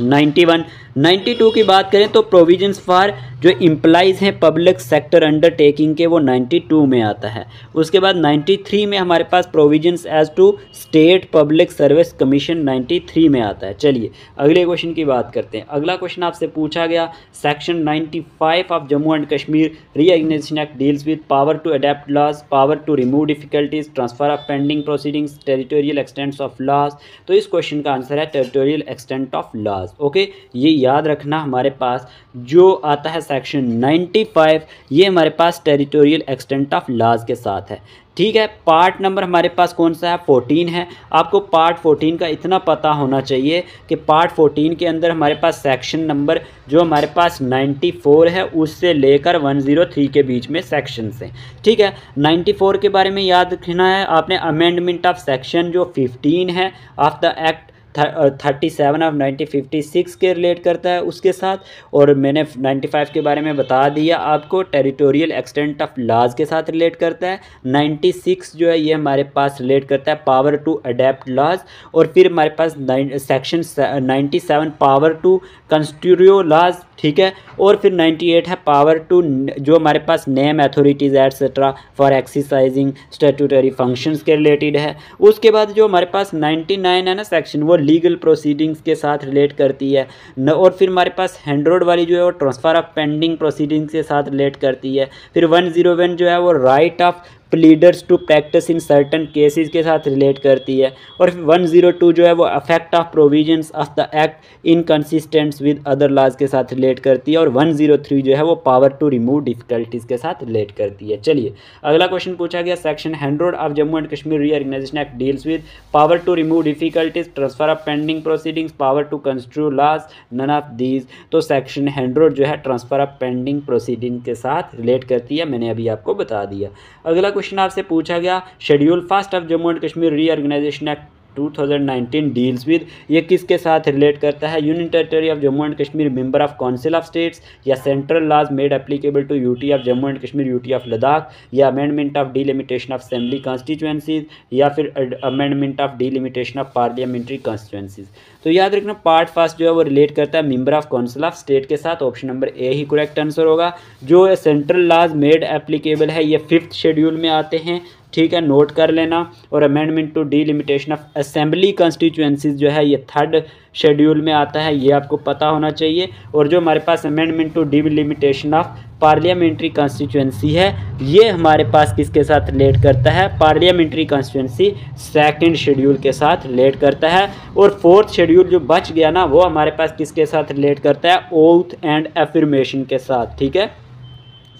91, 92 की बात करें तो प्रोविजंस फॉर जो इम्प्लाइज हैं पब्लिक सेक्टर अंडरटेकिंग के, वो 92 में आता है। उसके बाद 93 में हमारे पास provisions as to state public service commission 93 में आता है। चलिए अगले क्वेश्चन की बात करते हैं। अगला क्वेश्चन आपसे पूछा गया, section 95 of Jammu and Kashmir reorganisation act deals with power to adapt laws, power to remove difficulties, transfer of pending proceedings, territorial extents of laws. तो इस क्वेश्चन का आंसर है territorial extent of laws. Okay, ये याद रखना, हमारे पास जो आता है सेक्शन 95, ये हमारे पास टेरिटोरियल एक्सटेंट ऑफ लॉज के साथ है। ठीक है, पार्ट नंबर हमारे पास कौन सा है, 14 है। आपको पार्ट 14 का इतना पता होना चाहिए कि पार्ट 14 के अंदर हमारे पास सेक्शन नंबर जो हमारे पास 94 है उससे लेकर 103 के बीच में सेक्शन हैं। ठीक है, 94 के बारे में याद रखना है आपने, अमेंडमेंट ऑफ सेक्शन जो 15 है ऑफ द एक्ट 37 ऑफ 1956 के रिलेट करता है उसके साथ, और मैंने 95 के बारे में बता दिया आपको, टेरिटोरियल एक्सटेंट ऑफ लॉज के साथ रिलेट करता है। 96 जो है ये हमारे पास रिलेट करता है पावर टू अडेप्ट लॉज, और फिर हमारे पास section 97 power to constitute laws. ठीक है, और फिर 98 है पावर टू जो हमारे पास name authorities etcetera for exercising statutory functions के रिलेटेड है। उसके बाद जो हमारे पास 99 है ना सेक्शन, वो लीगल प्रोसीडिंग्स के साथ रिलेट करती है और फिर हमारे पास हैंड वाली जो है वो ट्रांसफ़र ऑफ पेंडिंग प्रोसीडिंग्स के साथ रिलेट करती है। फिर 101 जो है वो right of pleaders to practise in certain cases के साथ रिलेट करती है, और 102 जो है वो affect of provisions of the act inconsistencies with other laws के साथ रिलेट करती है, और 103 जो है वो पावर टू रिमूव डिफिकल्टीज के साथ रिलेट करती है। चलिए अगला क्वेश्चन पूछा गया, section 100 of Jammu and Kashmir reorganisation act deals with power to remove difficulties, transfer of pending proceedings, power to construe laws, none of these. तो सेक्शन 100 जो है ट्रांसफर ऑफ पेंडिंग प्रोसीडिंग के साथ रिलेट करती है, मैंने अभी आपको बता दिया। अगला क्वेश्चन आपसे पूछा गया, schedule first of Jammu and Kashmir reorganisation act 2019 deals with, ये किसके साथ रिलेट करता है, union territory of Jammu and Kashmir, member of council of states, या central laws made applicable to UT of Jammu and Kashmir, UT of Ladakh, या amendment of delimitation of assembly constituencies, या फिर amendment of delimitation of parliamentary constituencies. तो याद रखना पार्ट फर्स्ट जो है वो रिलेट करता है member of council of state के साथ, option number A he correct answer होगा। जो सेंट्रल लॉज मेड एप्लीकेबल है ये 5th शेड्यूल में आते हैं, ठीक है, नोट कर लेना। और amendment to delimitation of assembly constituencies जो है ये 3rd शेड्यूल में आता है, ये आपको पता होना चाहिए। और जो हमारे पास amendment to delimitation of parliamentary constituency है ये हमारे पास किसके साथ रिलेट करता है, पार्लियामेंट्री कॉन्स्टिट्यूएंसी 2nd शेड्यूल के साथ रिलेट करता है। और 4th शेड्यूल जो बच गया ना वो हमारे पास किसके साथ रिलेट करता है, ओथ एंड एफर्मेशन के साथ। ठीक है,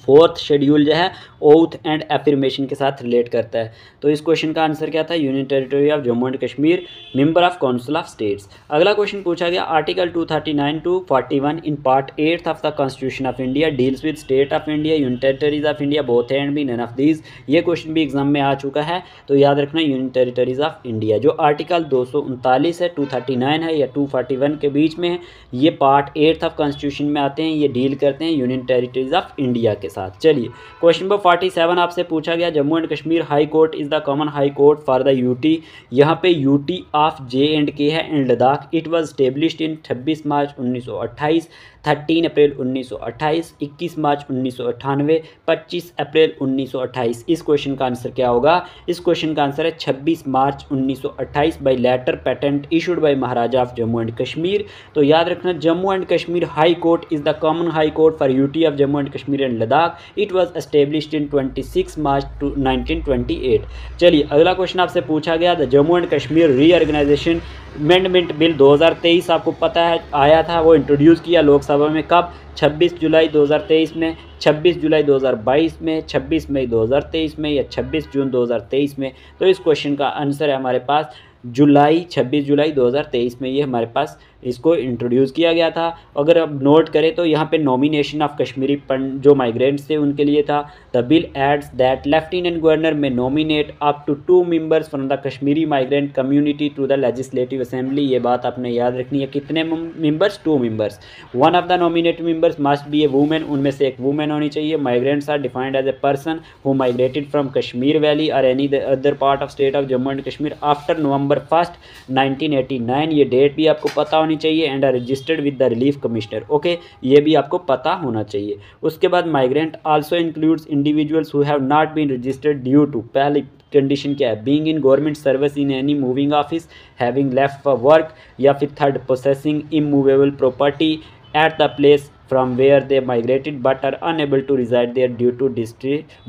4th शेड्यूल जो है ओथ एंड एफर्मेशन के साथ रिलेट करता है। तो इस क्वेश्चन का आंसर क्या था, union territory of Jammu and Kashmir, member of council of states. अगला क्वेश्चन पूछा गया, article 239 to 41 in part 8 of the constitution of India deals with state of India, union territories of India, both and B, none of these. ये क्वेश्चन भी एग्जाम में आ चुका है, तो याद रखना यूनियन टेरिटरीज ऑफ इंडिया। जो आर्टिकल 239 है, 239 है या 241 के बीच में है, ये पार्ट 8 ऑफ कॉन्स्टिट्यूशन में आते हैं, ये डील करते हैं यूनियन टेरिटरीज ऑफ इंडिया के साथ। चलिए क्वेश्चन नंबर 47 आपसे पूछा गया, Jammu and Kashmir high court is the common high court for the UT. यहाँ पे यूटी ऑफ J&K है and Ladakh. It was established in 26 March 1928, 13 April 1928, 21 March 1998, 25 April 1928। इस क्वेश्चन का आंसर क्या होगा? इस क्वेश्चन का आंसर है 26 March 1928 by letter patent issued by Maharaja of Jammu and Kashmir. तो याद रखना, Jammu and Kashmir high court is the common high court for UT of Jammu and Kashmir and Ladakh. It was established in 26 March 1928। चलिए अगला क्वेश्चन आपसे पूछा गया, the Jammu and Kashmir reorganisation amendment bill 2023 आपको पता है आया था, वो इंट्रोड्यूस किया लोकसभा में कब? 26 जुलाई 2023 में, 26 जुलाई 2022 में, 26 मई 2023 में या 26 जून 2023 में। तो इस क्वेश्चन का आंसर है हमारे पास जुलाई, 26 जुलाई 2023 में ये हमारे पास इसको इंट्रोड्यूस किया गया था। अगर अब नोट करें तो यहाँ पे नॉमिनेशन ऑफ कश्मीरी जो माइग्रेंट्स थे उनके लिए था। The bill adds that lieutenant governor may nominate up to 2 members from the Kashmiri migrant community to the legislative assembly. ये बात आपने याद रखनी है, कितने members? 2 members. One of the nominated members must be a women, उनमें से एक वुमेन होनी चाहिए। Migrants are defined as a person who migrated from Kashmir valley और any other part of state of Jammu and Kashmir after November 1, 1989। ये डेट भी आपको पता होनी चाहिए। And are registered with the relief commissioner. Okay, ये भी आपको पता होना चाहिए। उसके बाद migrant also includes individuals who have not been registered due to, पहली कंडीशन क्या है? Being in government service in any moving office, having left for work, या फिर third possessing immovable property at the place from where they migrated but are unable to reside there due to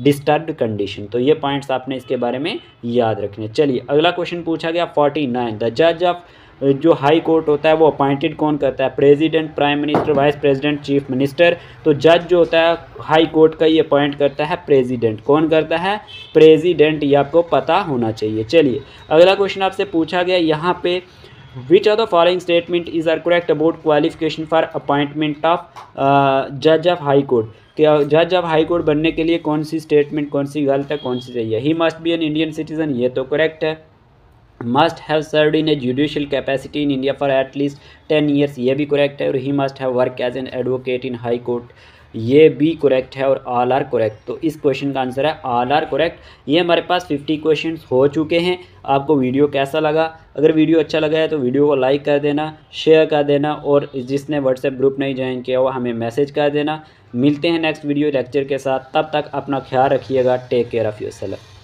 disturbed condition। तो ये पॉइंट्स आपने इसके बारे में याद रखने। चलिए अगला क्वेश्चन पूछा गया 49, द जज ऑफ जो हाई कोर्ट होता है वो अपॉइंटेड कौन करता है? President, prime minister, vice president, chief minister. तो जज जो होता है हाई कोर्ट का ये अपॉइंट करता है प्रेसिडेंट। कौन करता है? प्रेसिडेंट। ये आपको पता होना चाहिए। चलिए अगला क्वेश्चन आपसे पूछा गया यहाँ पे, Which of the following statement is are correct about qualification for appointment of judge of high court? क्या जज ऑफ हाई कोर्ट बनने के लिए कौन सी स्टेटमेंट, कौन सी गलत है, कौन सी सही है? He must be an Indian citizen, ये तो करेक्ट है। Must have served in a judicial capacity in India for at least 10 years, ये भी करेक्ट है। और he must have work as an advocate in high court, ये भी करेक्ट है। और ऑल आर करेक्ट। तो इस क्वेश्चन का आंसर है ऑल आर करेक्ट। ये हमारे पास 50 क्वेश्चंस हो चुके हैं। आपको वीडियो कैसा लगा? अगर वीडियो अच्छा लगा है तो वीडियो को लाइक कर देना, शेयर कर देना, और जिसने व्हाट्सएप ग्रुप नहीं ज्वाइन किया हुआ हमें मैसेज कर देना। मिलते हैं नेक्स्ट वीडियो लेक्चर के साथ, तब तक अपना ख्याल रखिएगा। Take care of yourself.